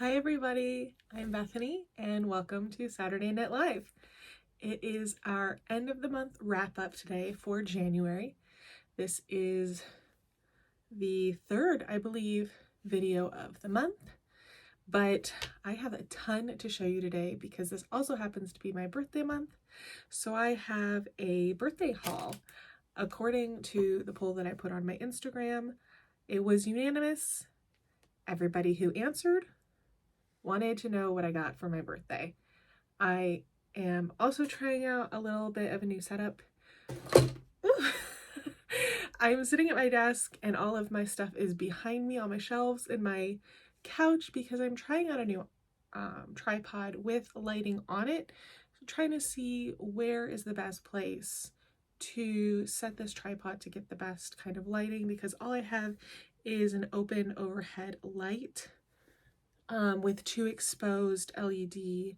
Hi everybody, I'm Bethany and welcome to Saturday Knit Live. It is our end of the month wrap up today for January. This is the third, I believe, video of the month, but I have a ton to show you today because this also happens to be my birthday month. So I have a birthday haul. According to the poll that I put on my Instagram, it was unanimous. Everybody who answered wanted to know what I got for my birthday. I am also trying out a little bit of a new setup. I'm sitting at my desk and all of my stuff is behind me on my shelves in my couch because I'm trying out a new tripod with lighting on it. So trying to see where is the best place to set this tripod to get the best kind of lighting, because all I have is an open overhead light with two exposed LED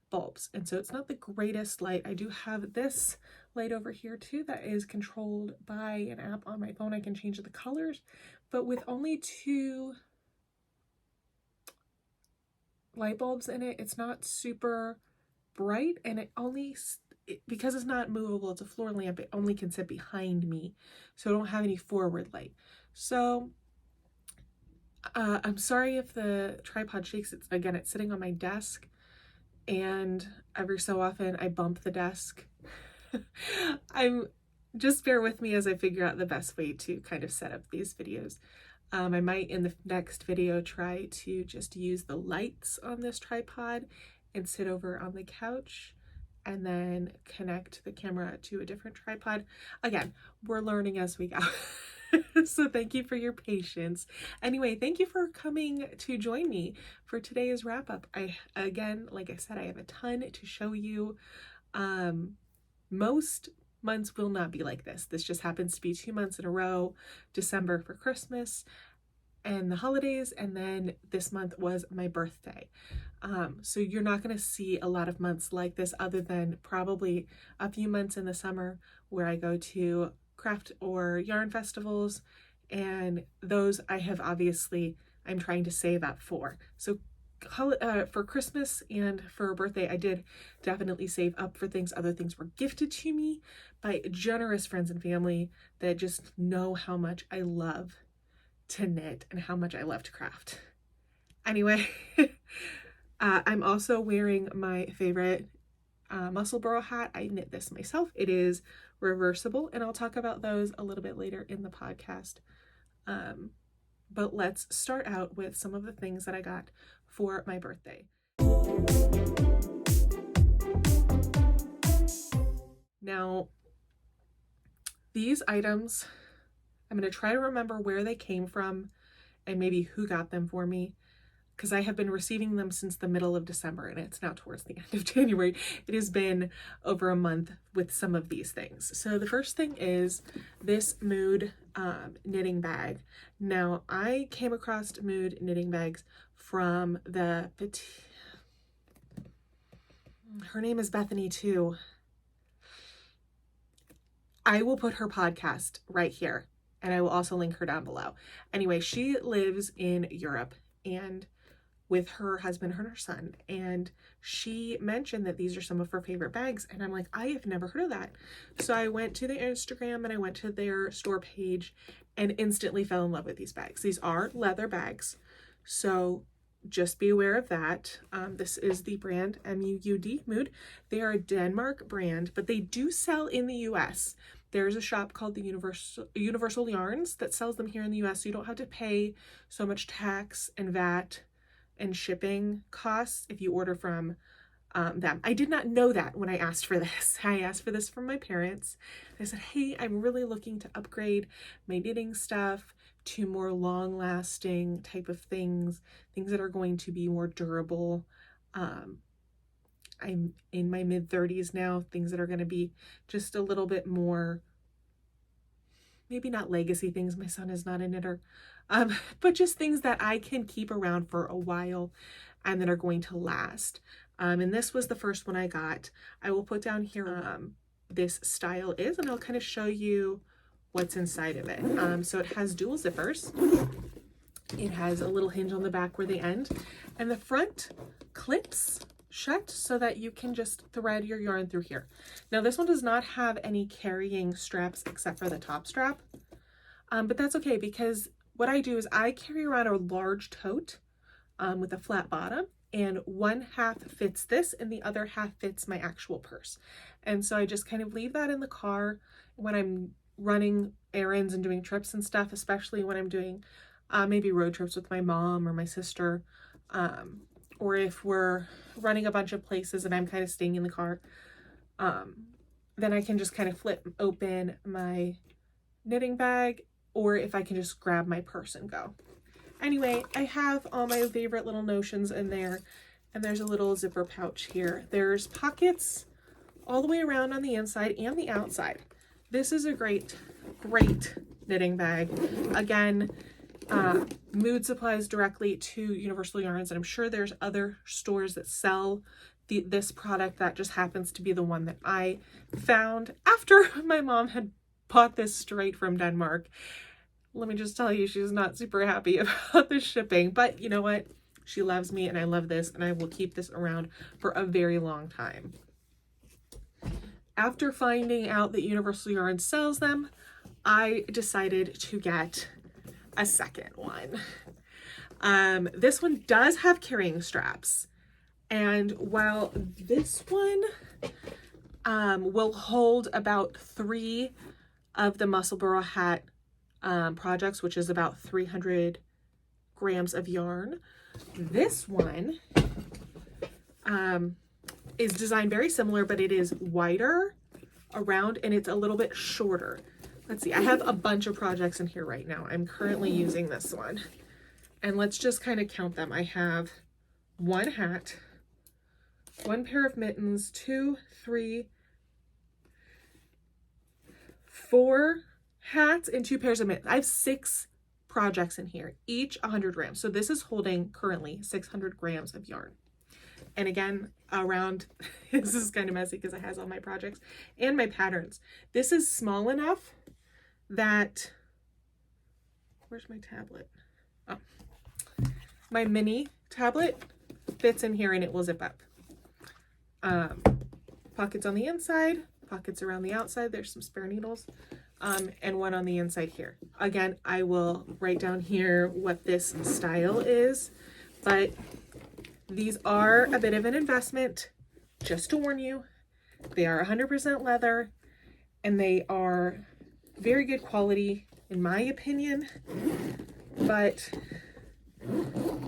bulbs, and so it's not the greatest light. I do have this light over here too that is controlled by an app on my phone. I can change the colors, but with only two light bulbs in it, it's not super bright, and because it's not movable, it's a floor lamp, it only can sit behind me, so I don't have any forward light. So I'm sorry if the tripod shakes. It's sitting on my desk, and every so often I bump the desk. Just bear with me as I figure out the best way to kind of set up these videos. I might in the next video try to just use the lights on this tripod and sit over on the couch and then connect the camera to a different tripod. Again, we're learning as we go. So thank you for your patience. Anyway, thank you for coming to join me for today's wrap up. Again, like I said, I have a ton to show you. Most months will not be like this. This just happens to be 2 months in a row, December for Christmas and the holidays, and then this month was my birthday. So you're not going to see a lot of months like this other than probably a few months in the summer where I go to craft or yarn festivals, and those I'm trying to save up for. So for Christmas and for birthday, I did definitely save up for things. Other things were gifted to me by generous friends and family that just know how much I love to knit and how much I love to craft. Anyway, I'm also wearing my favorite Musselburgh hat. I knit this myself. It is reversible, and I'll talk about those a little bit later in the podcast. But let's start out with some of the things that I got for my birthday. Now, these items, I'm going to try to remember where they came from and maybe who got them for me, because I have been receiving them since the middle of December and it's now towards the end of January. It has been over a month with some of these things. So the first thing is this Mood knitting bag. Now, I came across Mood knitting bags from her name is Bethany too. I will put her podcast right here and I will also link her down below. Anyway, she lives in Europe and with her husband and her son, and she mentioned that these are some of her favorite bags, and I'm like, I have never heard of that. So I went to the Instagram and I went to their store page and instantly fell in love with these bags. These are leather bags, so just be aware of that. This is the brand MUUD, Mood. They are a Denmark brand, but they do sell in the US. There's a shop called the Universal Yarns that sells them here in the US, so you don't have to pay so much tax and VAT and shipping costs if you order from them. I did not know that when I asked for this. I asked for this from my parents. I said, hey, I'm really looking to upgrade my knitting stuff to more long-lasting type of things that are going to be more durable. I'm in my mid-30s now, things that are going to be just a little bit more, maybe not legacy things, my son is not a knitter, but just things that I can keep around for a while and that are going to last. And this was the first one I got. I will put down here this style is, and I'll kind of show you what's inside of it. So it has dual zippers. It has a little hinge on the back where they end, and the front clips shut so that you can just thread your yarn through here. Now this one does not have any carrying straps except for the top strap, but that's okay, because what I do is I carry around a large tote with a flat bottom, and one half fits this and the other half fits my actual purse. And so I just kind of leave that in the car when I'm running errands and doing trips and stuff, especially when I'm doing maybe road trips with my mom or my sister, or if we're running a bunch of places and I'm kind of staying in the car, then I can just kind of flip open my knitting bag, or if I can just grab my purse and go. Anyway, I have all my favorite little notions in there, and there's a little zipper pouch here. There's pockets all the way around on the inside and the outside. This is a great knitting bag. Again, Mood supplies directly to Universal Yarns, and I'm sure there's other stores that sell this product. That just happens to be the one that I found after my mom had bought this straight from Denmark. Let me just tell you, she's not super happy about the shipping, but you know what? She loves me and I love this, and I will keep this around for a very long time. After finding out that Universal Yarns sells them, I decided to get a second one. This one does have carrying straps, and while this one will hold about 3 of the Musselburgh hat projects, which is about 300 grams of yarn, this one is designed very similar, but it is wider around and it's a little bit shorter. Let's see, I have a bunch of projects in here right now. I'm currently using this one, and let's just kind of count them. I have 1 hat, 1 pair of mittens, 2, 3, 4 hats, and 2 pairs of mittens. I have 6 projects in here, each 100 grams. So this is holding currently 600 grams of yarn. And again, around, this is kind of messy because it has all my projects and my patterns. This is small enough that, where's my tablet? Oh, my mini tablet fits in here and it will zip up. Pockets on the inside, pockets around the outside. There's some spare needles. And one on the inside here. Again, I will write down here what this style is, but these are a bit of an investment, just to warn you. They are 100% leather, and they are very good quality, in my opinion. But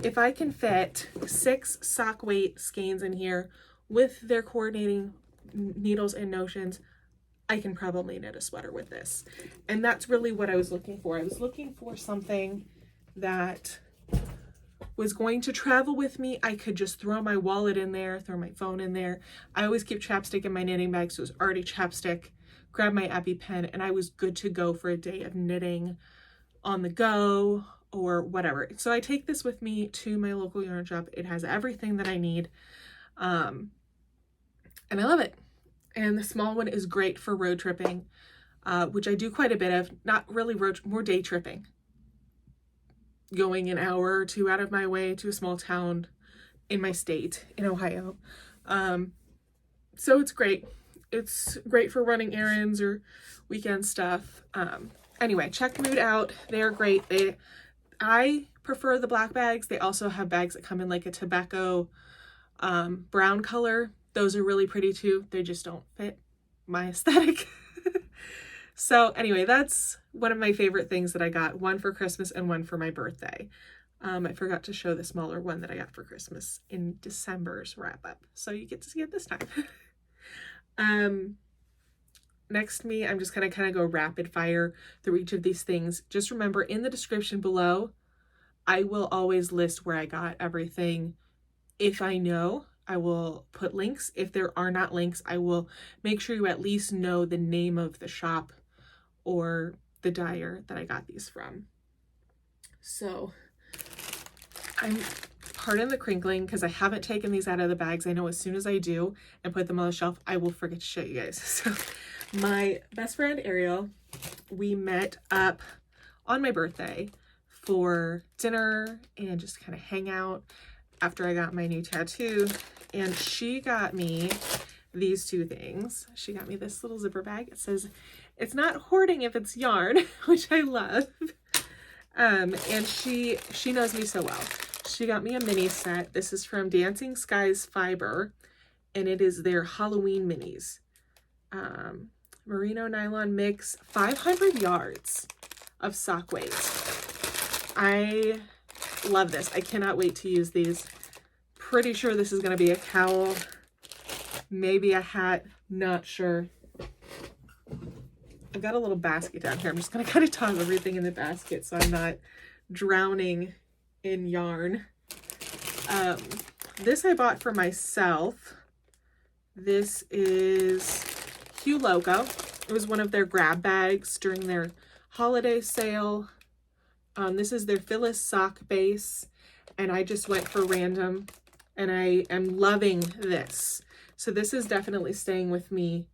if I can fit 6 sock weight skeins in here with their coordinating needles and notions, I can probably knit a sweater with this. And that's really what I was looking for. I was looking for something that was going to travel with me. I could just throw my wallet in there, throw my phone in there. I always keep chapstick in my knitting bag, so it was already chapstick. Grab my EpiPen, and I was good to go for a day of knitting on the go or whatever. So I take this with me to my local yarn shop. It has everything that I need, and I love it. And the small one is great for road tripping, which I do quite a bit of. Not really road, more day tripping. Going an hour or 2 out of my way to a small town in my state, in Ohio. So it's great. It's great for running errands or weekend stuff. Anyway, check Mood out. They're great. I prefer the black bags. They also have bags that come in like a tobacco brown color. Those are really pretty too. They just don't fit my aesthetic. So anyway, that's one of my favorite things that I got. One for Christmas and one for my birthday. I forgot to show the smaller one that I got for Christmas in December's wrap up. So you get to see it this time. Next to me, I'm just gonna kind of go rapid fire through each of these things. Just remember, in the description below, I will always list where I got everything. If I know, I will put links. If there are not links, I will make sure you at least know the name of the shop or the dyer that I got these from. So pardon the crinkling because I haven't taken these out of the bags. I know as soon as I do and put them on the shelf, I will forget to show you guys. So my best friend Ariel, we met up on my birthday for dinner and just kind of hang out after I got my new tattoo. And she got me these two things. She got me this little zipper bag. It says, "It's not hoarding if it's yarn," which I love. And she knows me so well. She got me a mini set. This is from Dancing Skies Fiber, and it is their Halloween minis. Merino nylon mix, 500 yards of sock weight. I love this. I cannot wait to use these. Pretty sure this is going to be a cowl, maybe a hat, not sure. I've got a little basket down here. I'm just going to kind of toss everything in the basket so I'm not drowning in yarn. This I bought for myself. This is Hue Logo. It was one of their grab bags during their holiday sale. This is their Phyllis sock base, and I just went for random, and I am loving this. So this is definitely staying with me.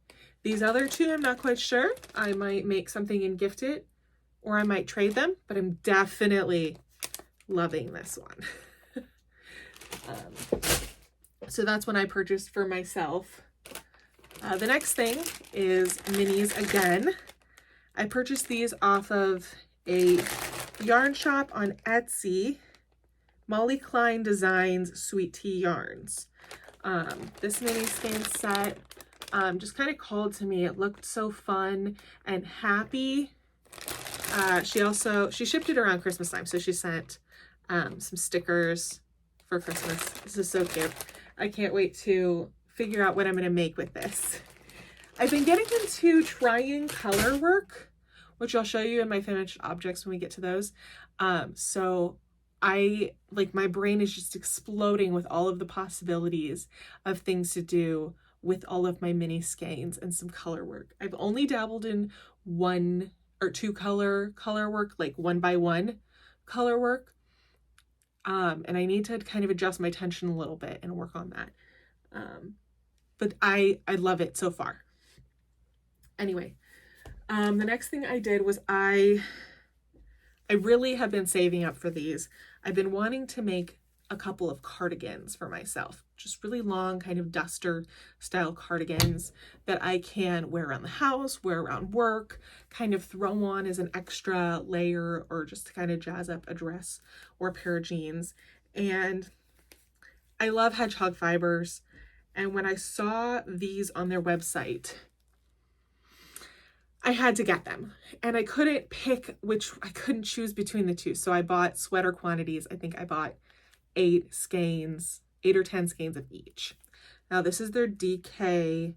These other two, I'm not quite sure. I might make something and gift it, or I might trade them, but I'm definitely loving this one. So that's one I purchased for myself. The next thing is minis again. I purchased these off of a yarn shop on Etsy, Molly Klein Designs Sweet Tea Yarns. This mini skein set just kind of called to me. It looked so fun and happy. She shipped it around Christmas time, so she sent some stickers for Christmas. This is so cute. I can't wait to figure out what I'm going to make with this. I've been getting into trying color work, which I'll show you in my finished objects when we get to those. So my brain is just exploding with all of the possibilities of things to do with all of my mini skeins and some color work. I've only dabbled in 1 or 2 color work, like 1x1 color work. And I need to kind of adjust my tension a little bit and work on that. But I love it so far. Anyway, the next thing I did was I really have been saving up for these. I've been wanting to make a couple of cardigans for myself, just really long kind of duster style cardigans that I can wear around the house, wear around work, kind of throw on as an extra layer, or just to kind of jazz up a dress or a pair of jeans. And I love Hedgehog fibers. And when I saw these on their website, I had to get them, and I couldn't choose between the two. So I bought sweater quantities. I think I bought 8 or 10 skeins of each. Now this is their DK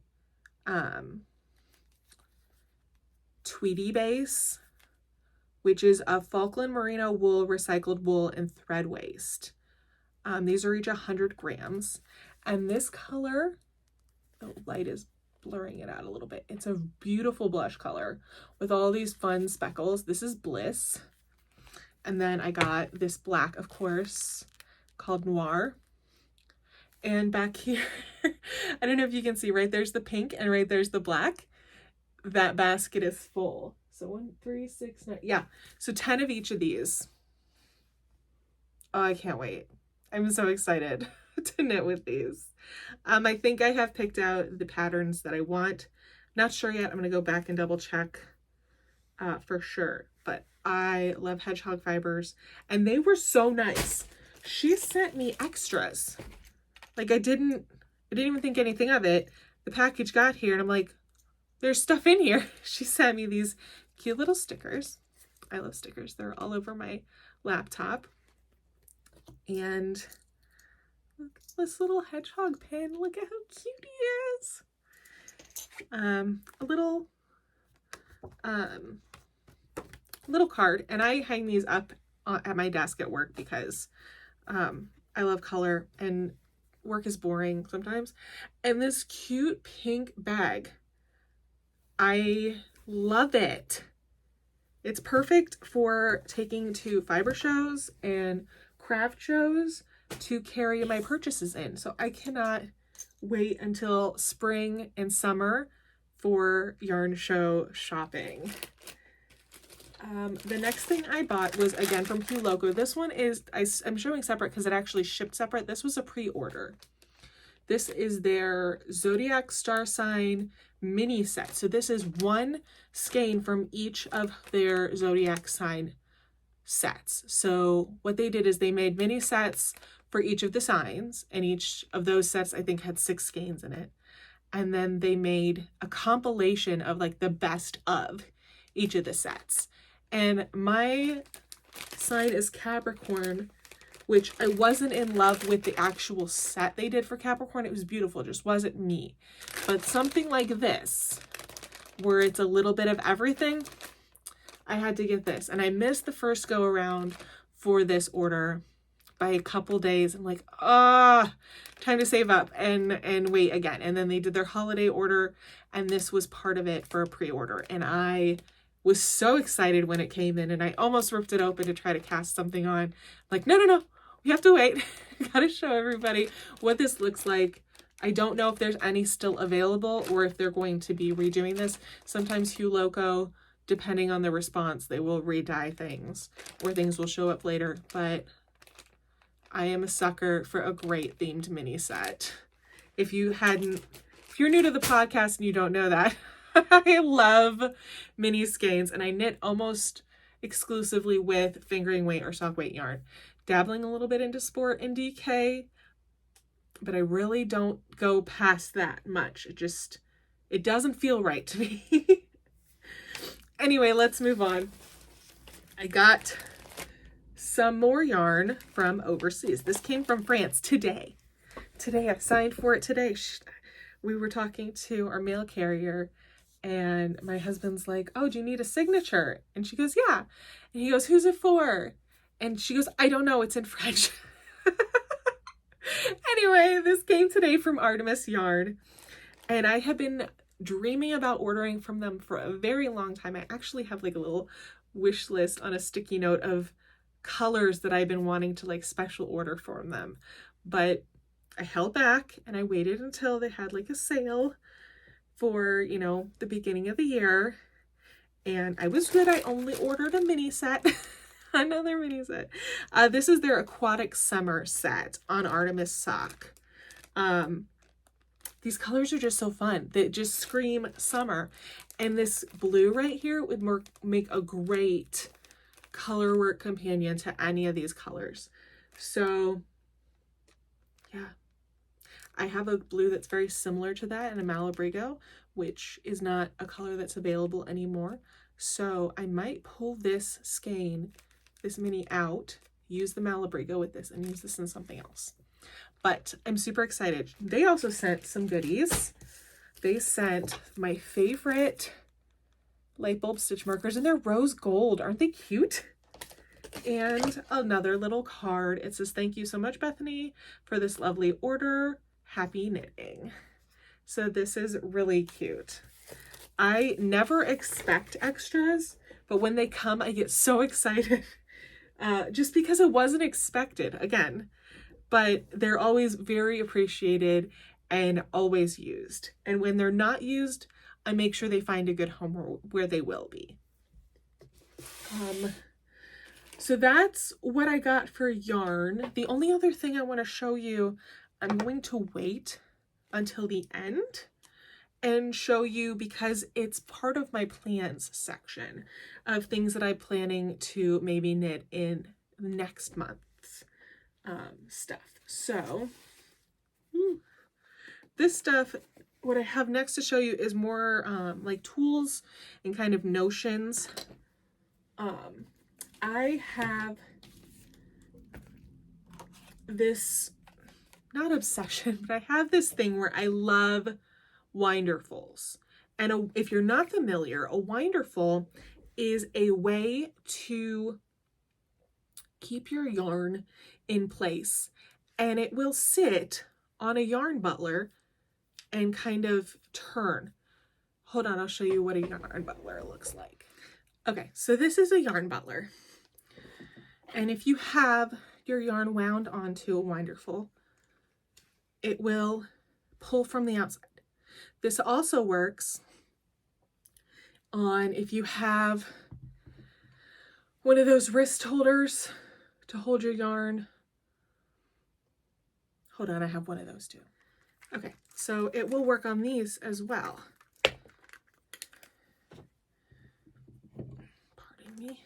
Tweedy base, which is a Falkland merino wool, recycled wool, and thread waist. These are each 100 grams. And this color, the light is blurring it out a little bit. It's a beautiful blush color with all these fun speckles. This is Bliss. And then I got this black, of course, called Noir. And back here, I don't know if you can see, right there's the pink and right there's the black. That basket is full. So 1, 3, 6, 9. Yeah. So 10 of each of these. Oh, I can't wait. I'm so excited to knit with these. I think I have picked out the patterns that I want. Not sure yet. I'm going to go back and double check for sure. But I love Hedgehog fibers, and they were so nice. She sent me extras. Like I didn't even think anything of it. The package got here and I'm like, there's stuff in here. She sent me these cute little stickers. I love stickers. They're all over my laptop. And look, this little hedgehog pin. Look at how cute he is. A little card, and I hang these up at my desk at work because I love color and work is boring sometimes. And this cute pink bag, I love it. It's perfect for taking to fiber shows and craft shows to carry my purchases in. So I cannot wait until spring and summer for yarn show shopping. The next thing I bought was again from Hue Loco. This one is, I'm showing separate because it actually shipped separate. This was a pre-order. This is their Zodiac Star Sign mini set. So this is one skein from each of their Zodiac sign sets. So what they did is they made mini sets for each of the signs, and each of those sets I think had 6 skeins in it. And then they made a compilation of like the best of each of the sets. And my sign is Capricorn, which I wasn't in love with the actual set they did for Capricorn. It was beautiful, it just wasn't me. But something like this, where it's a little bit of everything, I had to get this. And I missed the first go around for this order by a couple days. I'm like, time to save up and wait again. And then they did their holiday order, and this was part of it for a pre-order. And I was so excited when it came in, and I almost ripped it open to try to cast something on. Like, no, we have to wait. Gotta show everybody what this looks like. I don't know if there's any still available or if they're going to be redoing this. Sometimes Hue Loco, depending on the response, they will re-dye things or things will show up later. But I am a sucker for a great themed mini set. If you're new to the podcast and you don't know that, I love mini skeins, and I knit almost exclusively with fingering weight or sock weight yarn, dabbling a little bit into sport and DK, but I really don't go past that much. It doesn't feel right to me. Anyway, let's move on. I got some more yarn from overseas. This came from France today. I signed for it today. We were talking to our mail carrier, and my husband's like, oh, do you need a signature? And she goes, yeah. And he goes, who's it for? And she goes, I don't know, it's in French. Anyway, this came today from Artemis Yarn, and I have been dreaming about ordering from them for a very long time. I actually have like a little wish list on a sticky note of colors that I've been wanting to like special order from them. But I held back and I waited until they had like a sale for, you know, the beginning of the year, and I was good. I only ordered a mini set. Another mini set. This is their Aquatic Summer set on Artemis Sock. These colors are just so fun. They just scream summer. And this blue right here would make a great color work companion to any of these colors. So yeah, I have a blue that's very similar to that, and a Malabrigo, which is not a color that's available anymore. So I might pull this skein, this mini out, use the Malabrigo with this, and use this in something else. But I'm super excited. They also sent some goodies. They sent my favorite light bulb stitch markers, and they're rose gold. Aren't they cute? And another little card. It says, thank you so much, Bethany, for this lovely order. Happy knitting. So this is really cute. I never expect extras, but when they come, I get so excited just because it wasn't expected, again. But they're always very appreciated and always used. And when they're not used, I make sure they find a good home where they will be. So that's what I got for yarn. The only other thing I want to show you, I'm going to wait until the end and show you, because it's part of my plans section of things that I'm planning to maybe knit in next month's stuff. So this stuff, what I have next to show you is more like tools and kind of notions. I have this, not obsession, but I have this thing where I love winderfuls. And if you're not familiar, a winderful is a way to keep your yarn in place, and it will sit on a yarn butler and kind of turn. Hold on, I'll show you what a yarn butler looks like. Okay, so this is a yarn butler. And if you have your yarn wound onto a winderful, it will pull from the outside. This also works on if you have one of those wrist holders to hold your yarn. Hold on, I have one of those too. Okay, so it will work on these as well. Pardon me.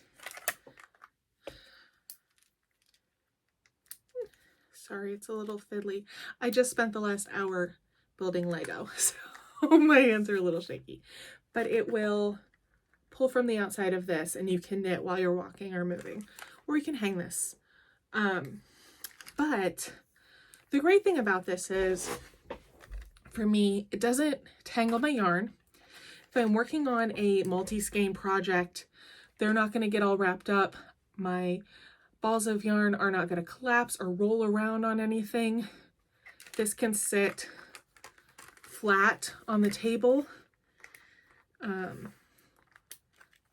Sorry, it's a little fiddly. I just spent the last hour building Lego, so my hands are a little shaky. But it will pull from the outside of this, and you can knit while you're walking or moving, or you can hang this. But the great thing about this is, for me, it doesn't tangle my yarn. If I'm working on a multi-skein project, they're not going to get all wrapped up. My balls of yarn are not going to collapse or roll around on anything. This can sit flat on the table.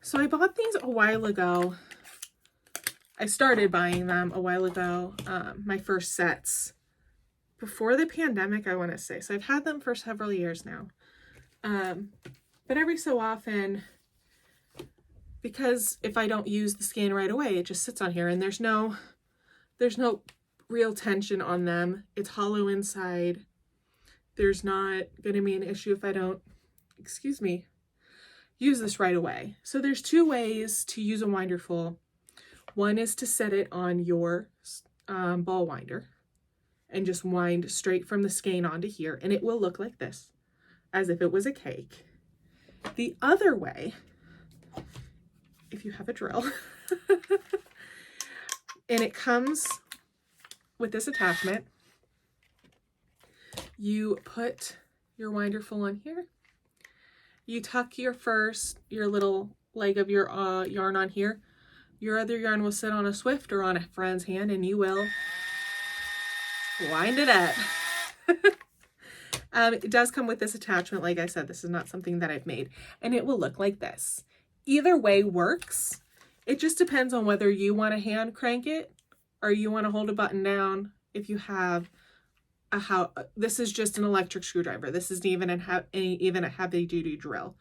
So I bought these a while ago. I started buying them a while ago, my first sets, before the pandemic, I want to say. So I've had them for several years now. But every so often, because if I don't use the skein right away, it just sits on here, and there's no real tension on them. It's hollow inside. There's not going to be an issue if I don't, use this right away. So there's two ways to use a Winderful. One is to set it on your ball winder and just wind straight from the skein onto here, and it will look like this, as if it was a cake. The other way, if you have a drill, and it comes with this attachment, you put your Winderful on here, you tuck your little leg of your yarn on here, your other yarn will sit on a Swift or on a friend's hand, and you will wind it up. It does come with this attachment. Like I said, this is not something that I've made, and it will look like this. Either way works. It just depends on whether you want to hand crank it or you want to hold a button down. If you have this is just an electric screwdriver. This isn't even a heavy duty drill.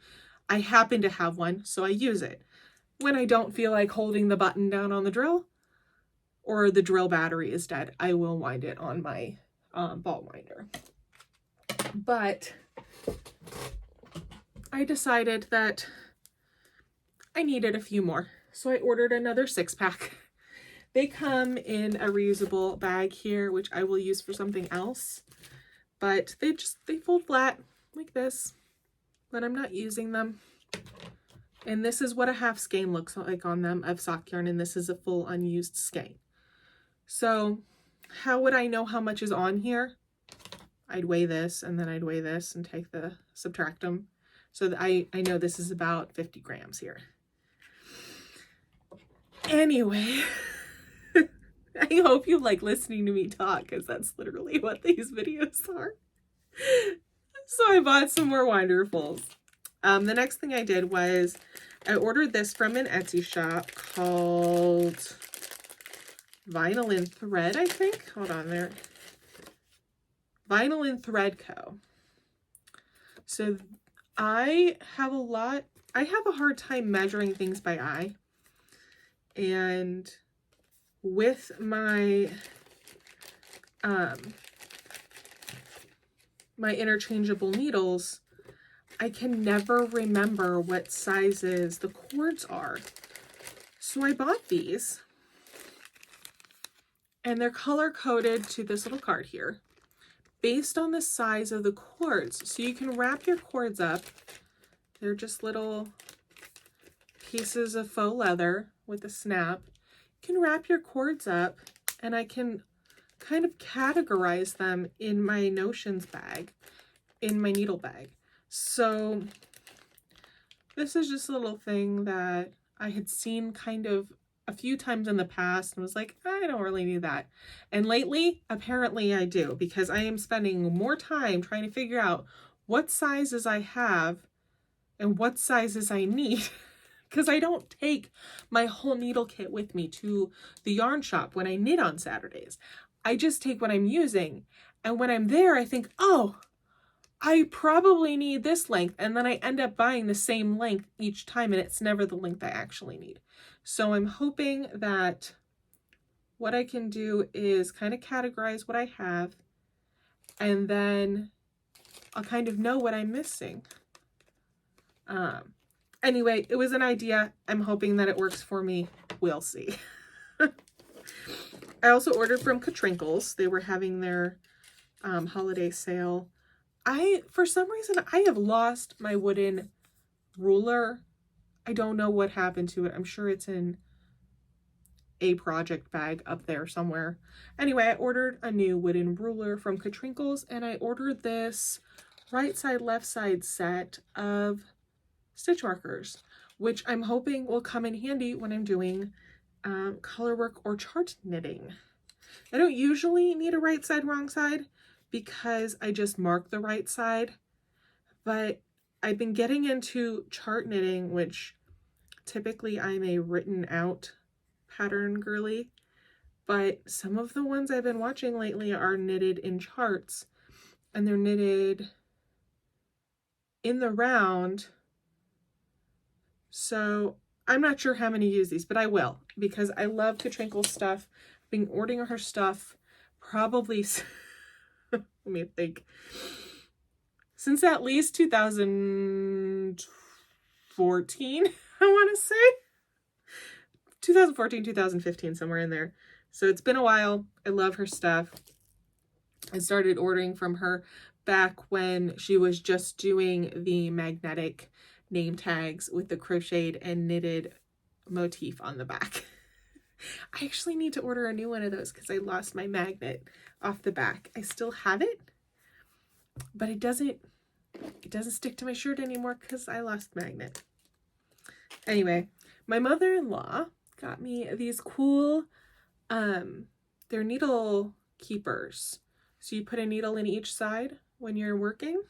I happen to have one, so I use it. When I don't feel like holding the button down on the drill, or the drill battery is dead, I will wind it on my ball winder. But I decided that I needed a few more, so I ordered another 6-pack. They come in a reusable bag here, which I will use for something else, but they fold flat like this, but I'm not using them. And this is what a half skein looks like on them of sock yarn, and this is a full unused skein. So how would I know how much is on here? I'd weigh this, and then I'd weigh this and take the subtract them. So that I know this is about 50 grams here. Anyway, I hope you like listening to me talk, because that's literally what these videos are. So I bought some more Winderfuls. The next thing I did was I ordered this from an Etsy shop called Vinyl and Thread, I think. Hold on there. Vinyl and Thread Co. So I have a hard time measuring things by eye. And with my my interchangeable needles, I can never remember what sizes the cords are. So I bought these, and they're color coded to this little card here based on the size of the cords. So you can wrap your cords up. They're just little pieces of faux leather with a snap. You can wrap your cords up, and I can kind of categorize them in my notions bag, in my needle bag. So this is just a little thing that I had seen kind of a few times in the past and was like, I don't really need that. And lately, apparently I do, because I am spending more time trying to figure out what sizes I have and what sizes I need. Because I don't take my whole needle kit with me to the yarn shop when I knit on Saturdays. I just take what I'm using. And when I'm there, I think, oh, I probably need this length, and then I end up buying the same length each time, and it's never the length I actually need. So I'm hoping that what I can do is kind of categorize what I have, and then I'll kind of know what I'm missing. Anyway, it was an idea. I'm hoping that it works for me. We'll see. I also ordered from Katrinkles. They were having their holiday sale. For some reason, I have lost my wooden ruler. I don't know what happened to it. I'm sure it's in a project bag up there somewhere. Anyway, I ordered a new wooden ruler from Katrinkles, and I ordered this right side, left side set of stitch markers, which I'm hoping will come in handy when I'm doing color work or chart knitting. I don't usually need a right side, wrong side because I just mark the right side, but I've been getting into chart knitting, which typically I'm a written out pattern girly, but some of the ones I've been watching lately are knitted in charts, and they're knitted in the round. So I'm not sure how many use these, but I will, because I love Katrinkle's stuff. I've been ordering her stuff probably, let me think, since at least 2014, I want to say. 2014, 2015, somewhere in there. So it's been a while. I love her stuff. I started ordering from her back when she was just doing the magnetic name tags with the crocheted and knitted motif on the back. I actually need to order a new one of those because I lost my magnet off the back. I still have it, but it doesn't stick to my shirt anymore because I lost magnet. Anyway, my mother-in-law got me these cool, they're needle keepers. So you put a needle in each side when you're working.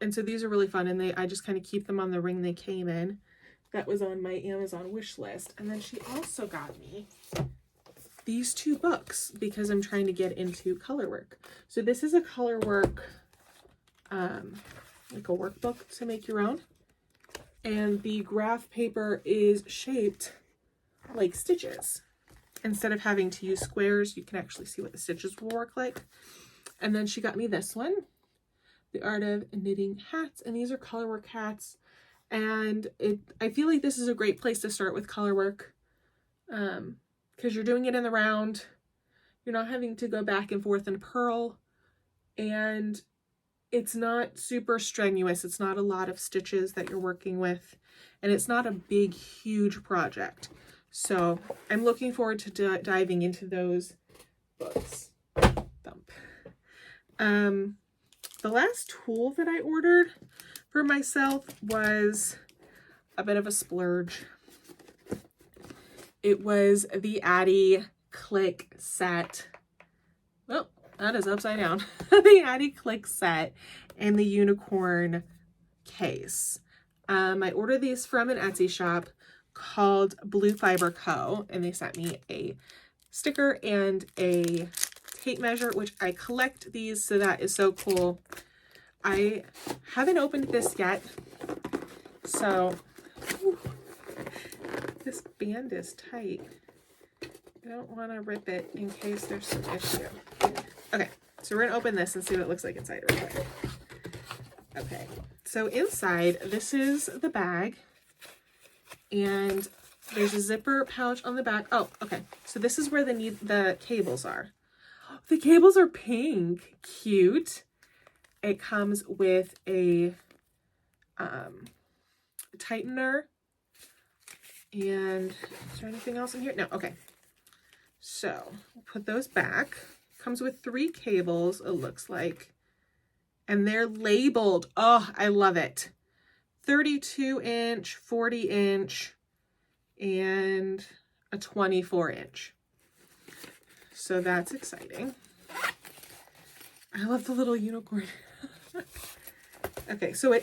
And so these are really fun, and I just kind of keep them on the ring they came in. That was on my Amazon wish list. And then she also got me these two books because I'm trying to get into color work. So this is a color work, like a workbook to make your own. And the graph paper is shaped like stitches. Instead of having to use squares, you can actually see what the stitches will work like. And then she got me this one, The Art of Knitting Hats. And these are color work hats. And I feel like this is a great place to start with color work because you're doing it in the round. You're not having to go back and forth and purl. And it's not super strenuous. It's not a lot of stitches that you're working with. And it's not a big, huge project. So I'm looking forward to diving into those books. Thump. The last tool that I ordered for myself was a bit of a splurge. It was the Addi Click set. Oh, that is upside down. The Addi Click set and the unicorn case. I ordered these from an Etsy shop called Blue Fiber Co. And they sent me a sticker and a tape measure, which I collect these, so that is so cool. I haven't opened this yet, so this band is tight. I don't want to rip it in case there's some issue. Okay, so we're gonna open this and see what it looks like inside real quick. Okay, so inside, this is the bag, and there's a zipper pouch on the back. Oh, okay, so this is where the cables are. The cables are pink. Cute. It comes with a tightener. And is there anything else in here? No, okay. So we'll put those back. Comes with 3 cables, it looks like. And they're labeled. Oh, I love it. 32-inch, 40-inch, and a 24-inch. So that's exciting. I love the little unicorn. Okay, so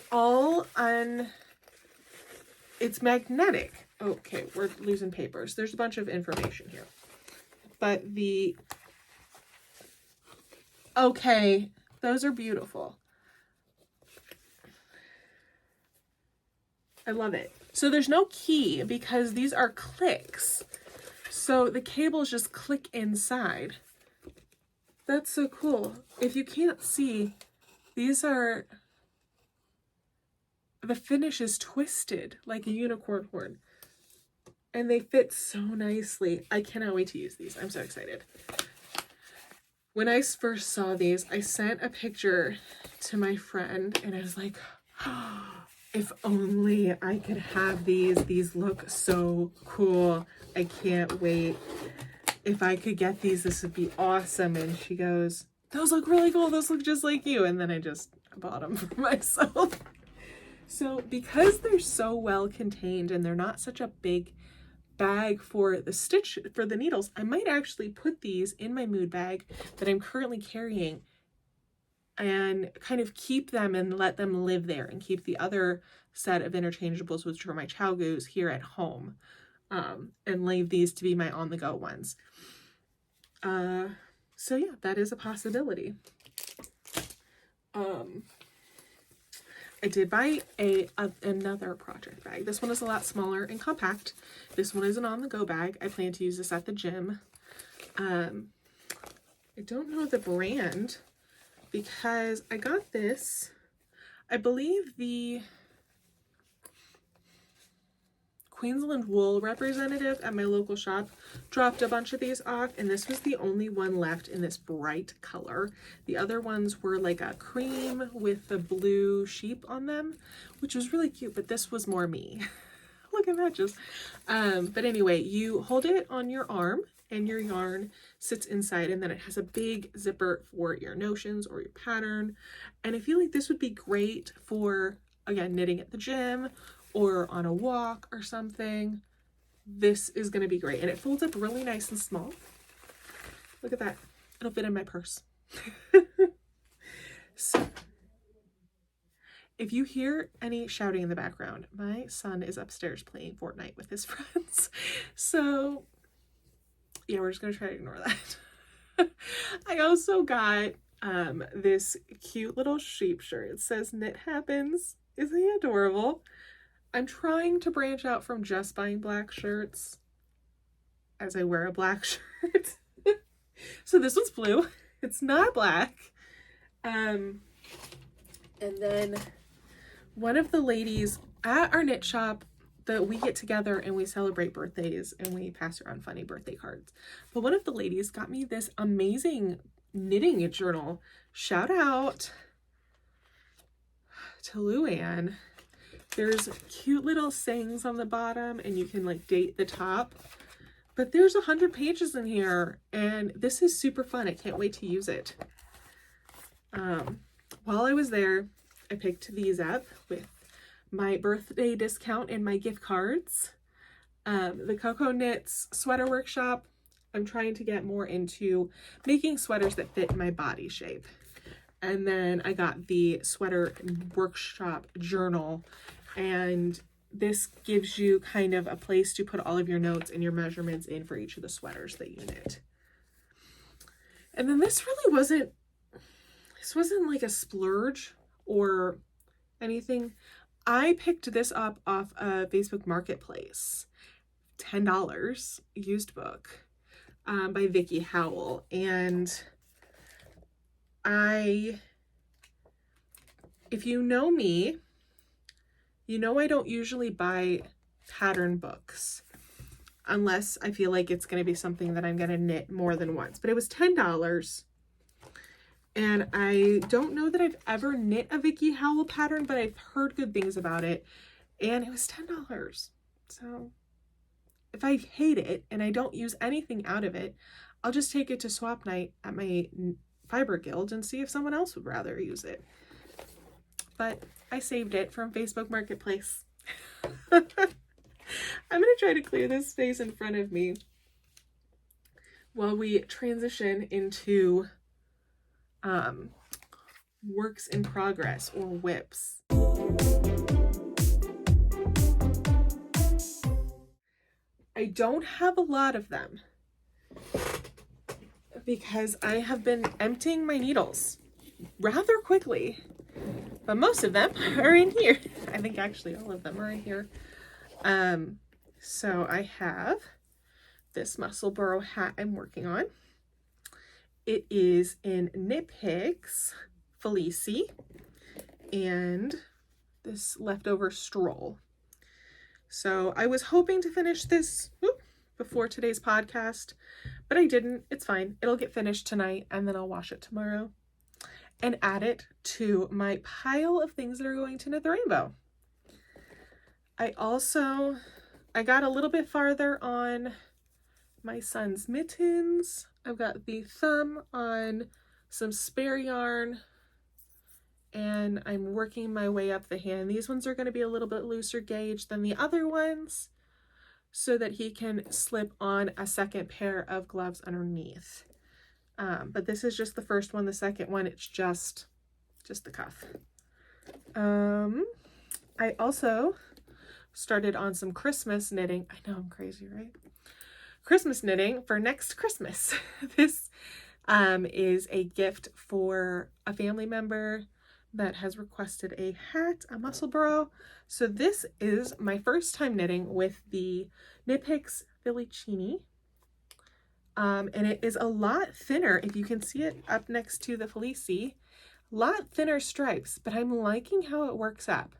it's magnetic. Okay, we're losing papers. There's a bunch of information here. But okay, those are beautiful. I love it. So there's no key because these are clicks. So the cables just click inside. That's so cool. If you can't see, these are, the finish is twisted like a unicorn horn. And they fit so nicely. I cannot wait to use these. I'm so excited. When I first saw these, I sent a picture to my friend and I was like, oh, if only I could have these. These look so cool. I can't wait. If I could get these, this would be awesome. And she goes, those look really cool. Those look just like you. And then I just bought them for myself. So because they're so well contained and they're not such a big bag for the needles, I might actually put these in my mood bag that I'm currently carrying and kind of keep them and let them live there, and keep the other set of interchangeables, which are my ChiaoGoos, here at home, and leave these to be my on-the-go ones. So yeah, that is a possibility. I did buy another project bag. This one is a lot smaller and compact. This one is an on-the-go bag. I plan to use this at the gym. I don't know the brand because I got this, I believe the Queensland wool representative at my local shop dropped a bunch of these off, and this was the only one left in this bright color. The other ones were like a cream with the blue sheep on them, which was really cute, but this was more me. Look at that, just but anyway, you hold it on your arm and your yarn sits inside, and then it has a big zipper for your notions or your pattern. And I feel like this would be great for, again, knitting at the gym or on a walk or something. This is going to be great. And it folds up really nice and small. Look at that. It'll fit in my purse. So, if you hear any shouting in the background, my son is upstairs playing Fortnite with his friends. So, yeah, we're just going to try to ignore that. I also got this cute little sheep shirt. It says Knit Happens. Isn't he adorable? I'm trying to branch out from just buying black shirts as I wear a black shirt. So this one's blue. It's not black. And then one of the ladies at our knit shop, that we get together and we celebrate birthdays and we pass around funny birthday cards. But one of the ladies got me this amazing knitting journal. Shout out to Luann. There's cute little sayings on the bottom and you can like date the top, but there's 100 pages in here and this is super fun. I can't wait to use it. While I was there, I picked these up with my birthday discount and my gift cards. The Coco Knits sweater workshop. I'm trying to get more into making sweaters that fit my body shape. And then I got the sweater workshop journal, and this gives you kind of a place to put all of your notes and your measurements in for each of the sweaters that you knit. And then this wasn't like a splurge or anything. I picked this up off a Facebook Marketplace, $10 used book by Vicky Howell. And if you know me, you know I don't usually buy pattern books unless I feel like it's going to be something that I'm going to knit more than once. But it was $10. And I don't know that I've ever knit a Vicky Howell pattern, but I've heard good things about it. And it was $10. So if I hate it and I don't use anything out of it, I'll just take it to swap night at my fiber guild and see if someone else would rather use it. But I saved it from Facebook Marketplace. I'm going to try to clear this space in front of me while we transition into works in progress, or WIPs. I don't have a lot of them because I have been emptying my needles rather quickly. but most of them are in here. I think actually all of them are in here. So I have this Musselburgh hat I'm working on. It is in Knit Picks Felici and this leftover stroll. So I was hoping to finish this before today's podcast, but I didn't. It's fine. It'll get finished tonight and then I'll wash it tomorrow and add it to my pile of things that are going to Knit the Rainbow. I got a little bit farther on my son's mittens. I've got the thumb on some spare yarn and I'm working my way up the hand. These ones are going to be a little bit looser gauge than the other ones so that he can slip on a second pair of gloves underneath. But this is just the first one. The second one, it's just the cuff. I also started on some Christmas knitting. I know, I'm crazy, right? Christmas knitting for next Christmas. This is a gift for a family member that has requested a hat, a Musselburgh. So this is my first time knitting with the Knit Picks Felici. And it is a lot thinner. If you can see it up next to the Felici, a lot thinner stripes, but I'm liking how it works up.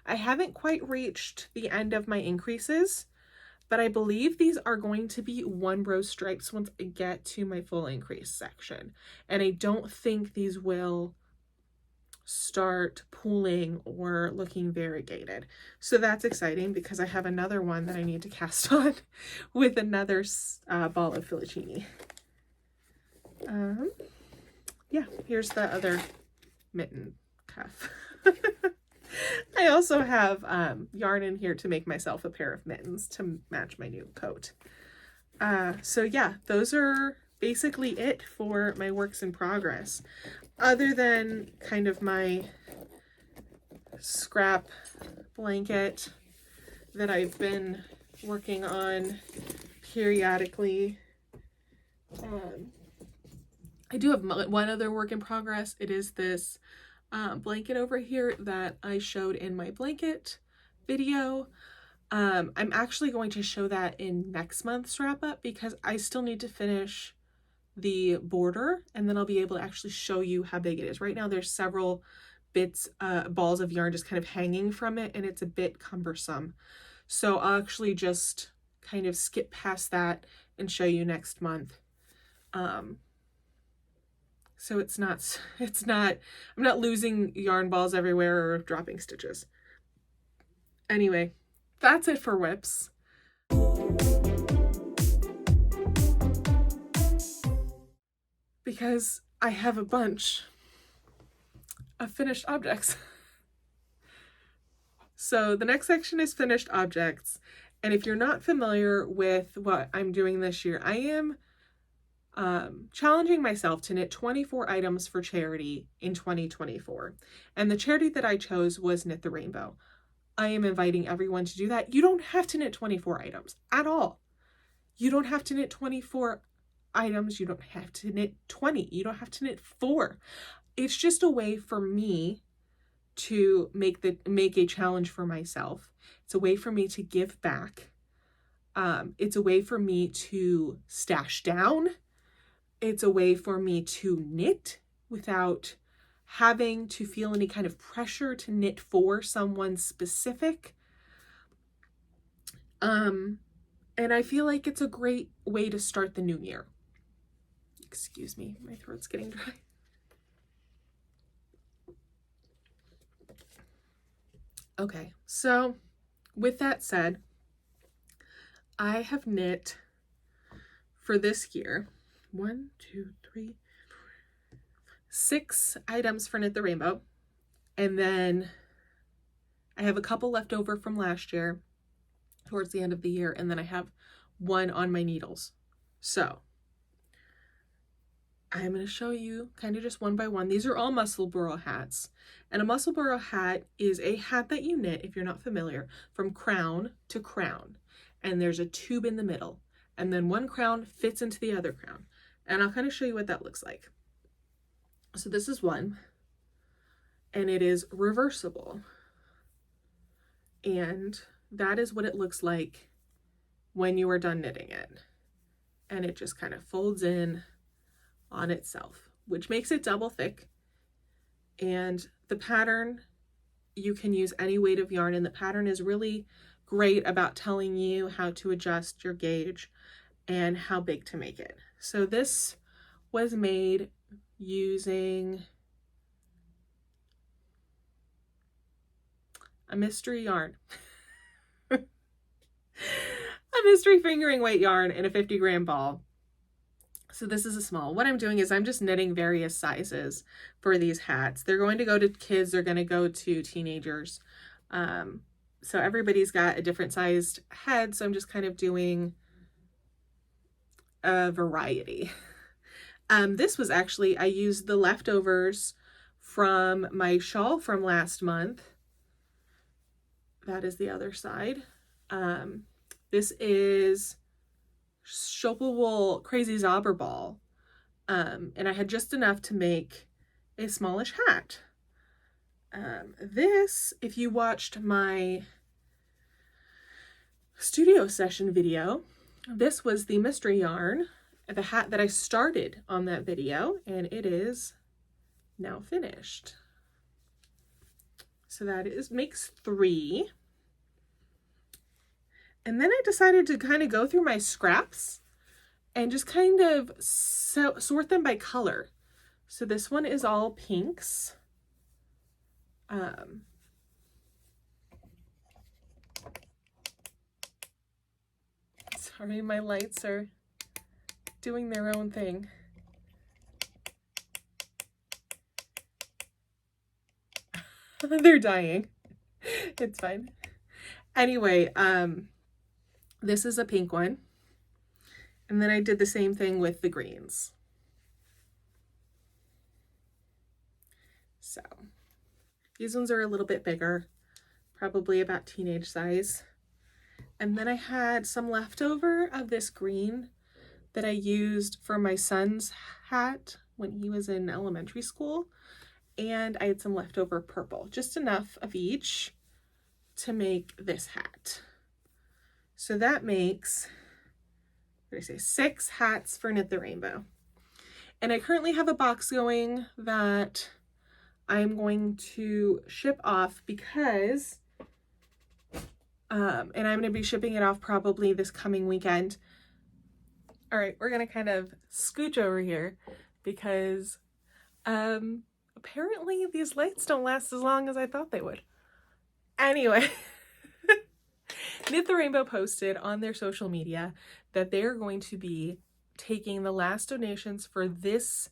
I haven't quite reached the end of my increases, but I believe these are going to be 1 row stripes once I get to my full increase section. And I don't think these will start pooling or looking variegated. So that's exciting because I have another one that I need to cast on with another ball of Felici. Yeah, here's the other mitten cuff. I also have yarn in here to make myself a pair of mittens to match my new coat. So yeah, those are basically it for my works in progress, other than kind of my scrap blanket that I've been working on periodically. I do have one other work in progress. It is this blanket over here that I showed in my blanket video. I'm actually going to show that in next month's wrap up because I still need to finish the border and then I'll be able to actually show you how big it is. Right now there's several bits, balls of yarn just kind of hanging from it and it's a bit cumbersome. So I'll actually just kind of skip past that and show you next month. So it's not, I'm not losing yarn balls everywhere or dropping stitches. Anyway, that's it for WIPs. Because I have a bunch of finished objects. So the next section is finished objects. And if you're not familiar with what I'm doing this year, I am challenging myself to knit 24 items for charity in 2024. And the charity that I chose was Knit the Rainbow. I am inviting everyone to do that. You don't have to knit 24 items at all. You don't have to knit 24 items. You don't have to knit 20. You don't have to knit 4. It's just a way for me to make a challenge for myself. It's a way for me to give back. It's a way for me to stash down. It's a way for me to knit without having to feel any kind of pressure to knit for someone specific. And I feel like it's a great way to start the new year. Excuse me, my throat's getting dry. Okay, so with that said, I have knit for this year 6 items for Knit the Rainbow, and then I have a couple left over from last year towards the end of the year, and then I have 1 on my needles. So I'm going to show you kind of just one by one. These are all Musselburgh hats, and a Musselburgh hat is a hat that you knit, if you're not familiar, from crown to crown, and there's a tube in the middle, and then one crown fits into the other crown, and I'll kind of show you what that looks like. So this is one, and it is reversible. And that is what it looks like when you are done knitting it. And it just kind of folds in on itself, which makes it double thick. And the pattern, you can use any weight of yarn, and the pattern is really great about telling you how to adjust your gauge and how big to make it. So this was made using a mystery yarn. A mystery fingering weight yarn in a 50-gram ball. So this is a small. What I'm doing is I'm just knitting various sizes for these hats. They're going to go to kids, they're going to go to teenagers. So everybody's got a different sized head, so I'm just kind of doing a variety. This was actually, I used the leftovers from my shawl from last month. That is the other side. This is Shopal Wool Crazy Zobber Ball. And I had just enough to make a smallish hat. This, if you watched my studio session video, this was the mystery yarn, the hat that I started on that video, and it is now finished. So that makes 3. And then I decided to kind of go through my scraps and just kind of sort them by color. So this one is all pinks. Sorry, my lights are doing their own thing. They're dying. It's fine. Anyway, this is a pink one. And then I did the same thing with the greens. So these ones are a little bit bigger, probably about teenage size. And then I had some leftover of this green that I used for my son's hat when he was in elementary school. And I had some leftover purple, just enough of each to make this hat. So that makes, what did I say, 6 hats for Knit the Rainbow. And I currently have a box going that I'm going to ship off because, and I'm going to be shipping it off probably this coming weekend. All right, we're going to kind of scooch over here because apparently these lights don't last as long as I thought they would. Anyway, Knit the Rainbow posted on their social media that they're going to be taking the last donations for this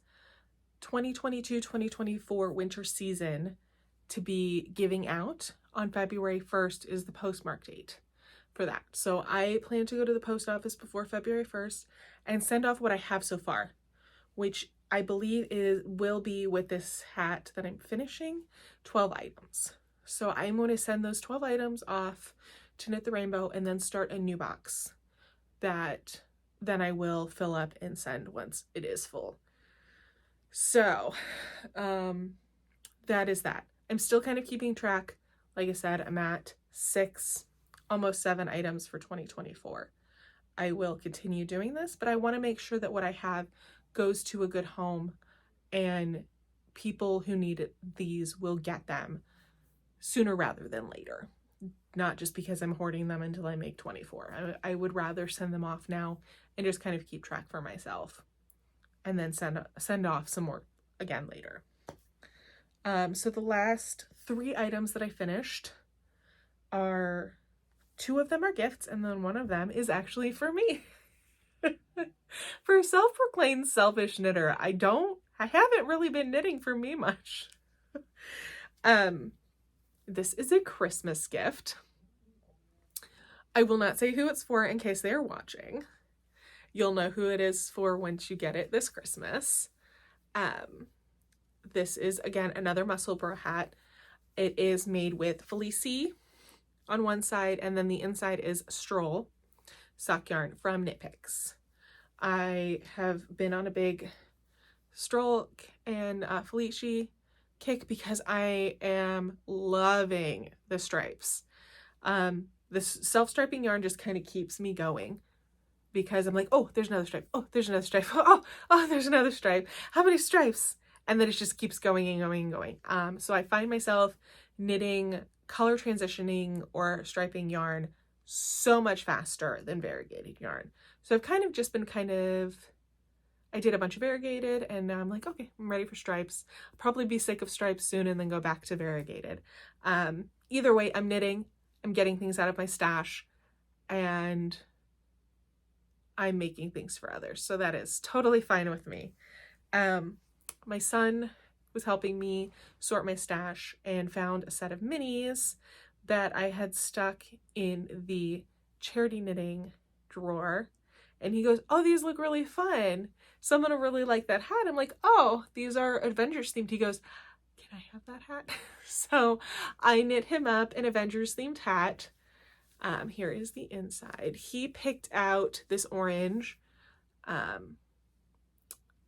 2022-2024 winter season to be giving out on February 1st is the postmark date for that. So I plan to go to the post office before February 1st and send off what I have so far, which I believe will be, with this hat that I'm finishing, 12 items. So I'm going to send those 12 items off to Knit the Rainbow and then start a new box that then I will fill up and send once it is full. So that is that. I'm still kind of keeping track. Like I said, I'm at 6, almost 7 items for 2024. I will continue doing this, but I want to make sure that what I have goes to a good home and people who need these will get them sooner rather than later. Not just because I'm hoarding them until I make 24. I would rather send them off now and just kind of keep track for myself and then send off some more again later. So the last 3 items that I finished are, 2 of them are gifts and then 1 of them is actually for me. For a self-proclaimed selfish knitter, I haven't really been knitting for me much. This is a Christmas gift. I will not say who it's for in case they are watching. You'll know who it is for once you get it this Christmas. This is, again, another Musselburgh hat. It is made with Felici on one side, and then the inside is Stroll sock yarn from Knit Picks. I have been on a big Stroll and Felici kick because I am loving the stripes. This self-striping yarn just kind of keeps me going because I'm like, oh, there's another stripe. Oh, there's another stripe. Oh, there's another stripe. How many stripes? And then it just keeps going and going and going. So I find myself knitting color transitioning or striping yarn so much faster than variegated yarn. So I've kind of just been I did a bunch of variegated and now I'm like, okay, I'm ready for stripes. I'll probably be sick of stripes soon and then go back to variegated. Either way, I'm knitting, I'm getting things out of my stash, and I'm making things for others. So that is totally fine with me. My son was helping me sort my stash and found a set of minis that I had stuck in the charity knitting drawer. And he goes, oh, these look really fun. Someone will really like that hat. I'm like, oh, these are Avengers themed. He goes, can I have that hat? So I knit him up an Avengers themed hat. Here is the inside. He picked out this orange. I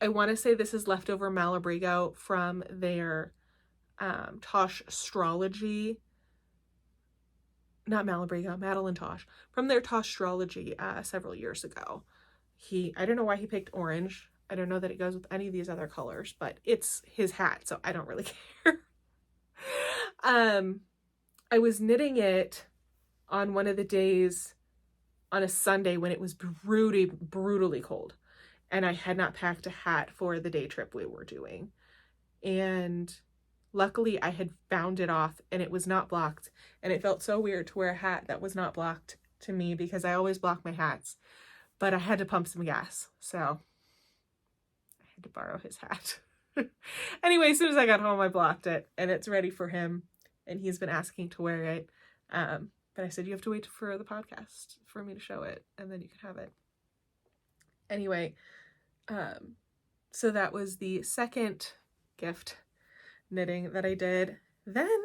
want to say this is leftover Malabrigo from their Tosh Astrology. Not Malabrigo, Madeline Tosh. From their Tosh Astrology several years ago. I don't know why he picked orange. I don't know that it goes with any of these other colors, but it's his hat, so I don't really care. I was knitting it on one of the days on a Sunday when it was brutally cold. And I had not packed a hat for the day trip we were doing. And luckily I had found it off and it was not blocked. And it felt so weird to wear a hat that was not blocked to me because I always block my hats. But I had to pump some gas, so I had to borrow his hat. Anyway, as soon as I got home, I blocked it and it's ready for him. And he's been asking to wear it. But I said, you have to wait for the podcast for me to show it and then you can have it. Anyway, so that was the second gift knitting that I did. Then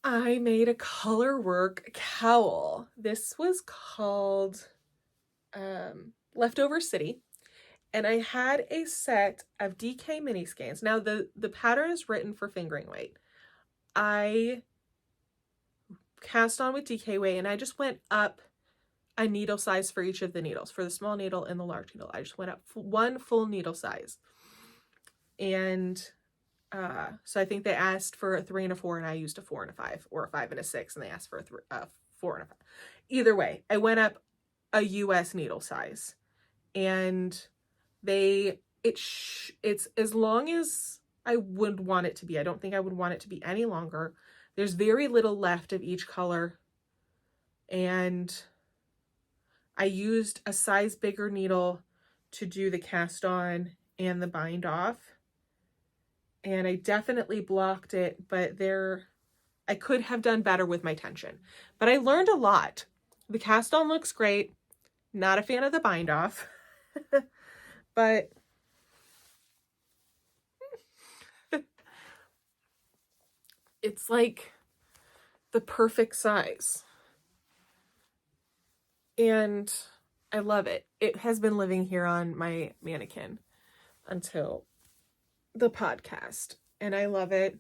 I made a color work cowl. This was called Leftover City. And I had a set of DK mini skeins. Now the pattern is written for fingering weight. I cast on with DK weight and I just went up a needle size for each of the needles. For the small needle and the large needle, I just went up one full needle size. And so I think they asked for a 3 and a 4 and I used a 4 and a 5, or a 5 and a 6 and they asked for a 4 and a 5. Either way, I went up a US needle size. And it's as long as I would want it to be. I don't think I would want it to be any longer. There's very little left of each color. And I used a size bigger needle to do the cast on and the bind off. And I definitely blocked it, but I could have done better with my tension. But I learned a lot. The cast on looks great. Not a fan of the bind off. But it's like the perfect size. And I love it. It has been living here on my mannequin until the podcast. And I love it.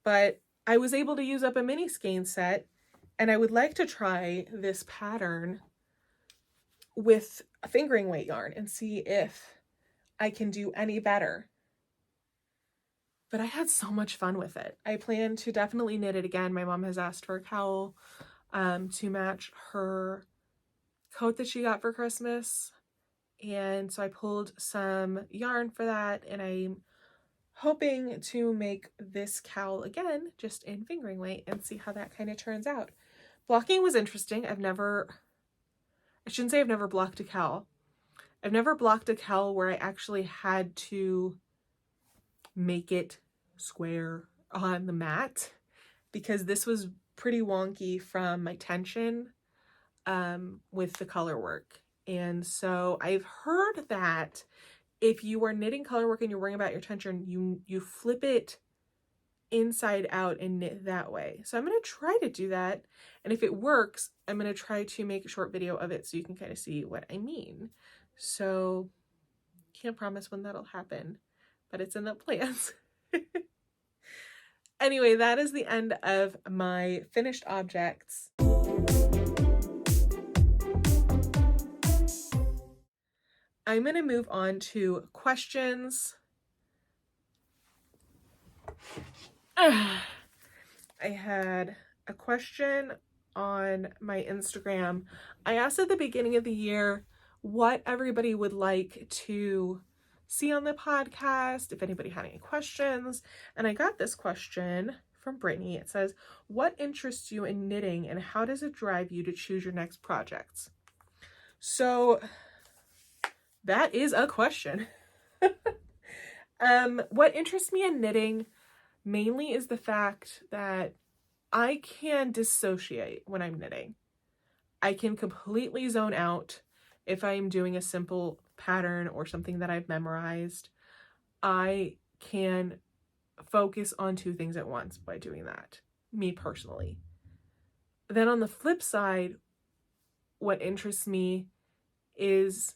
But I was able to use up a mini skein set. And I would like to try this pattern with a fingering weight yarn and see if I can do any better. But I had so much fun with it. I plan to definitely knit it again. My mom has asked for a cowl to match her coat that she got for Christmas. And so I pulled some yarn for that. And I'm hoping to make this cowl again, just in fingering weight, and see how that kind of turns out. Blocking was interesting. I shouldn't say I've never blocked a cowl. I've never blocked a cowl where I actually had to make it square on the mat, because this was pretty wonky from my tension with the color work. And so I've heard that if you are knitting color work and you're worrying about your tension, you flip it inside out and knit that way. So I'm going to try to do that. And if it works, I'm going to try to make a short video of it so you can kind of see what I mean. So can't promise when that'll happen, but it's in the plans. Anyway, that is the end of my finished objects. I'm going to move on to questions. I had a question on my Instagram. I asked at the beginning of the year what everybody would like to see on the podcast, if anybody had any questions. And I got this question from Brittany. It says, what interests you in knitting and how does it drive you to choose your next projects? So that is a question. What interests me in knitting mainly is the fact that I can dissociate when I'm knitting. I can completely zone out if I'm doing a simple pattern or something that I've memorized. I can focus on two things at once by doing that, me personally. Then on the flip side, what interests me is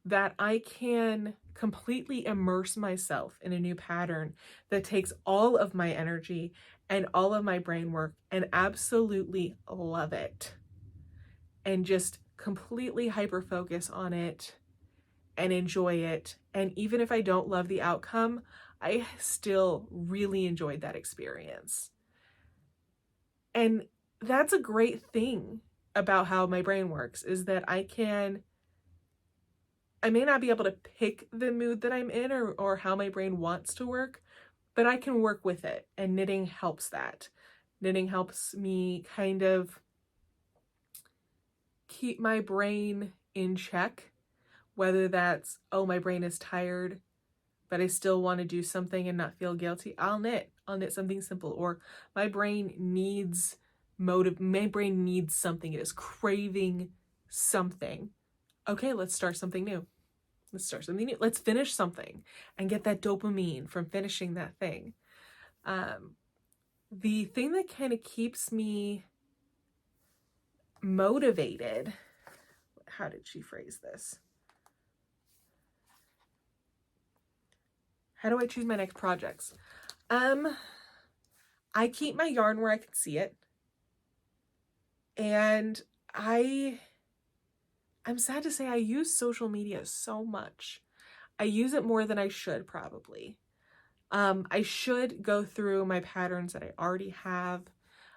that I can completely immerse myself in a new pattern that takes all of my energy and all of my brain work and absolutely love it. And just completely hyper focus on it and enjoy it. And even if I don't love the outcome, I still really enjoyed that experience. And that's a great thing about how my brain works, is that I may not be able to pick the mood that I'm in or how my brain wants to work, but I can work with it. And knitting helps that. Knitting helps me kind of keep my brain in check, whether that's, oh, my brain is tired, but I still want to do something and not feel guilty. I'll knit something simple. Or my brain needs something. It is craving something. Okay, let's start something new. Let's finish something and get that dopamine from finishing that thing. The thing that kind of keeps me motivated, how did she phrase this? How do I choose my next projects? I keep my yarn where I can see it. And I'm sad to say I use social media so much. I use it more than I should probably. I should go through my patterns that I already have.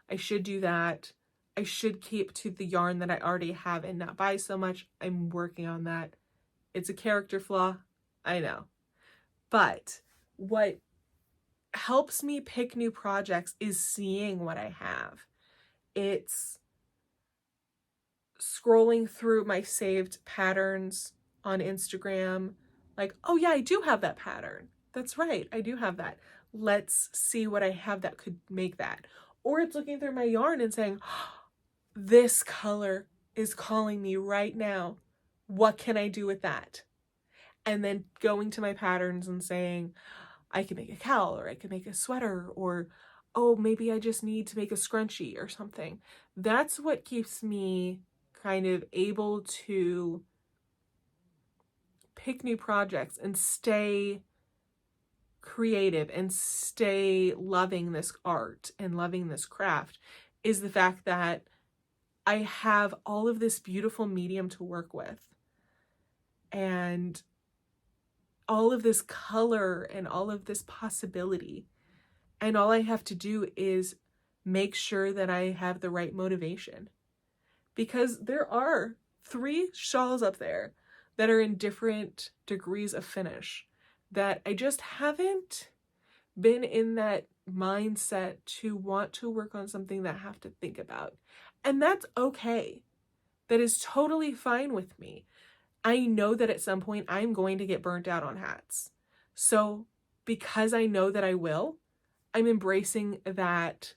I should do that. I should keep to the yarn that I already have and not buy so much. I'm working on that. It's a character flaw, I know. But what helps me pick new projects is seeing what I have. It's scrolling through my saved patterns on Instagram, like, oh yeah, I do have that pattern. That's right, I do have that. Let's see what I have that could make that. Or it's looking through my yarn and saying, oh, this color is calling me right now. What can I do with that? And then going to my patterns and saying, I can make a cowl, or I can make a sweater, or, oh, maybe I just need to make a scrunchie or something. That's what keeps me kind of able to pick new projects and stay creative and stay loving this art and loving this craft, is the fact that I have all of this beautiful medium to work with and all of this color and all of this possibility. And all I have to do is make sure that I have the right motivation. Because there are 3 shawls up there that are in different degrees of finish that I just haven't been in that mindset to want to work on something that I have to think about. And that's okay. That is totally fine with me. I know that at some point I'm going to get burnt out on hats. So because I know that I will, I'm embracing that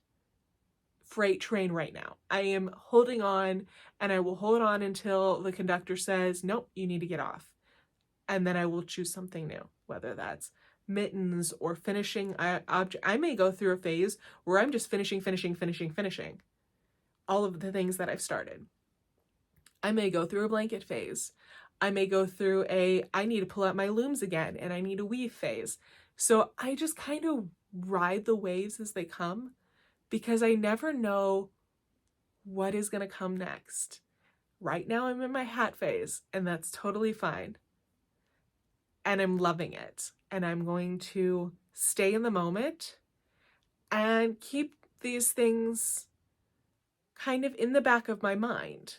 freight train right now. I am holding on, and I will hold on until the conductor says, nope, you need to get off. And then I will choose something new, whether that's mittens or finishing object. I may go through a phase where I'm just finishing all of the things that I've started. I may go through a blanket phase. I may go through I need to pull out my looms again and I need a weave phase. So I just kind of ride the waves as they come because I never know what is going to come next. Right now I'm in my hat phase, and that's totally fine. And I'm loving it. And I'm going to stay in the moment and keep these things kind of in the back of my mind.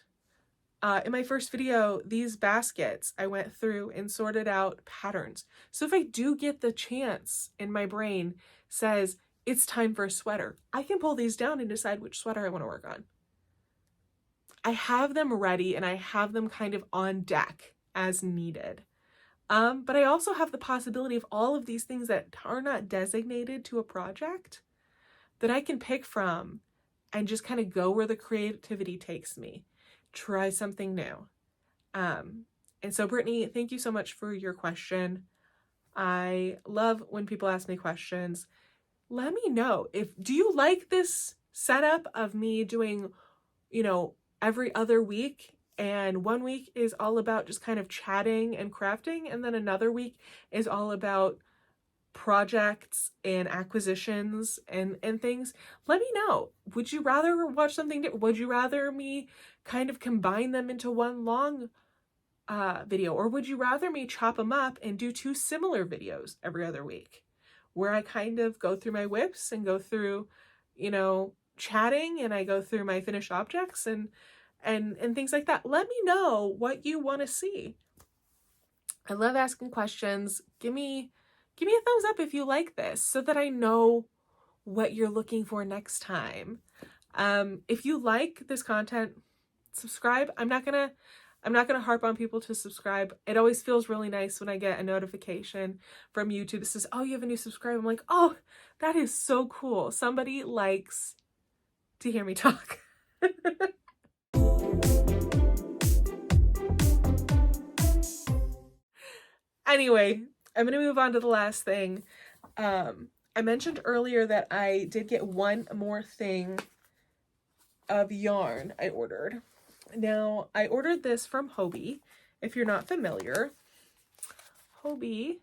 In my first video, these baskets, I went through and sorted out patterns. So if I do get the chance and my brain says it's time for a sweater, I can pull these down and decide which sweater I want to work on. I have them ready and I have them kind of on deck as needed. But I also have the possibility of all of these things that are not designated to a project that I can pick from and just kind of go where the creativity takes me. Try something new. And so Brittany, thank you so much for your question. I love when people ask me questions. Let me know, do you like this setup of me doing, every other week, and one week is all about just kind of chatting and crafting, and then another week is all about projects and acquisitions and things? Let me know. Would you rather watch something different? Would you rather me kind of combine them into one long video, or would you rather me chop them up and do 2 similar videos every other week where I kind of go through my whips and go through, chatting, and I go through my finished objects and things like that? Let me know what you want to see. I love asking questions. Give me a thumbs up if you like this so that I know what you're looking for next time. If you like this content, subscribe. I'm not gonna harp on people to subscribe. It always feels really nice when I get a notification from YouTube that says, oh, you have a new subscriber. I'm like, oh, that is so cool. Somebody likes to hear me talk. Anyway, I'm going to move on to the last thing. I mentioned earlier that I did get one more thing of yarn I ordered. Now, I ordered this from Hobbii. If you're not familiar, Hobbii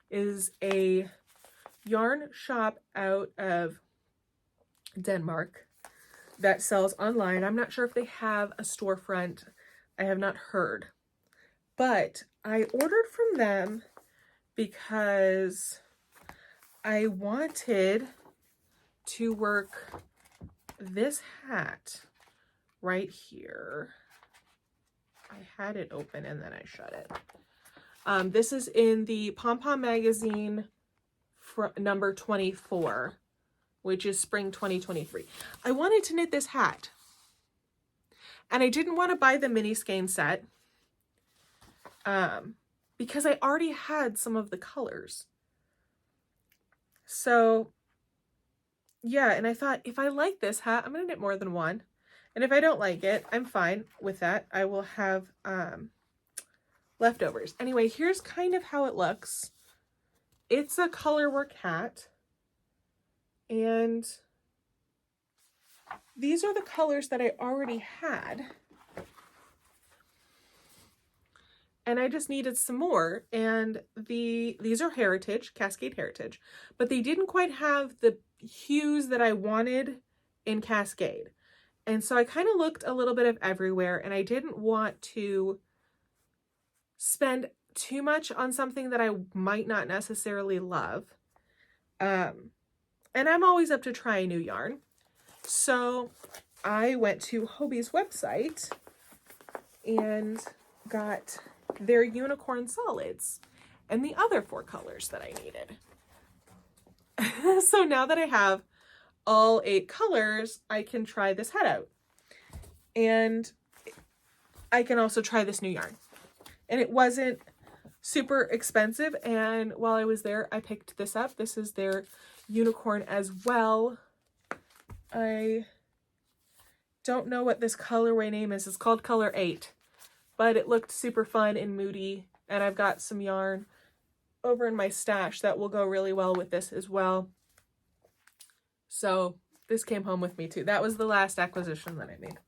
is a yarn shop out of Denmark that sells online. I'm not sure if they have a storefront. I have not heard. But I ordered from them because I wanted to work this hat right here. I had it open and then I shut it. This is in the Pom Pom magazine number 24, which is spring 2023. I wanted to knit this hat, and I didn't want to buy the mini skein set because I already had some of the colors. So yeah, and I thought, if I like this hat, I'm gonna knit more than one. And if I don't like it, I'm fine with that. I will have leftovers. Anyway, here's kind of how it looks. It's a colorwork hat. And these are the colors that I already had. And I just needed some more. And these are Heritage, Cascade Heritage, but they didn't quite have the hues that I wanted in Cascade. And so I kind of looked a little bit of everywhere, and I didn't want to spend too much on something that I might not necessarily love. And I'm always up to try a new yarn. So I went to Hobbii's website and got their unicorn solids and the other 4 colors that I needed. So now that I have all 8 colors, I can try this hat out. And I can also try this new yarn. And it wasn't super expensive. And while I was there, I picked this up. This is their unicorn as well. I don't know what this colorway name is. It's called Color 8. But it looked super fun and moody. And I've got some yarn over in my stash that will go really well with this as well. So this came home with me too. That was the last acquisition that I made.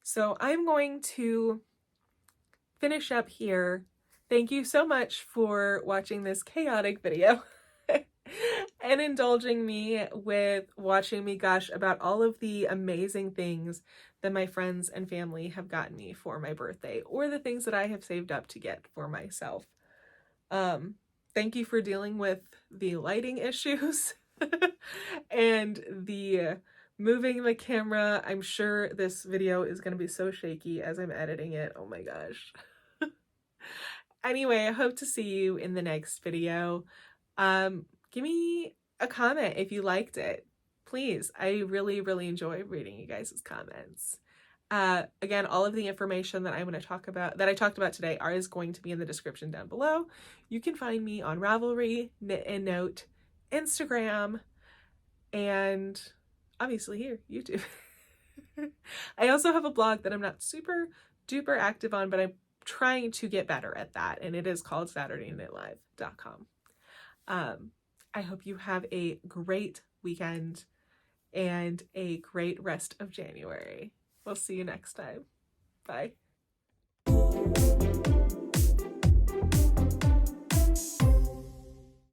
So I'm going to finish up here Thank you so much for watching this chaotic video and indulging me with watching me gush about all of the amazing things that my friends and family have gotten me for my birthday, or the things that I have saved up to get for myself. Thank you for dealing with the lighting issues and the moving the camera. I'm sure this video is going to be so shaky as I'm editing it. Oh my gosh. Anyway, I hope to see you in the next video. Give me a comment if you liked it. Please, I really, really enjoy reading you guys' comments. Again, all of the information that I'm going to talk about, that I talked about today, is going to be in the description down below. You can find me on Ravelry, Knit and Note, Instagram, and obviously here, YouTube. I also have a blog that I'm not super duper active on, but I'm trying to get better at that, and it is called SaturdayKnitLive.com. I hope you have a great weekend and a great rest of January. We'll see you next time. Bye.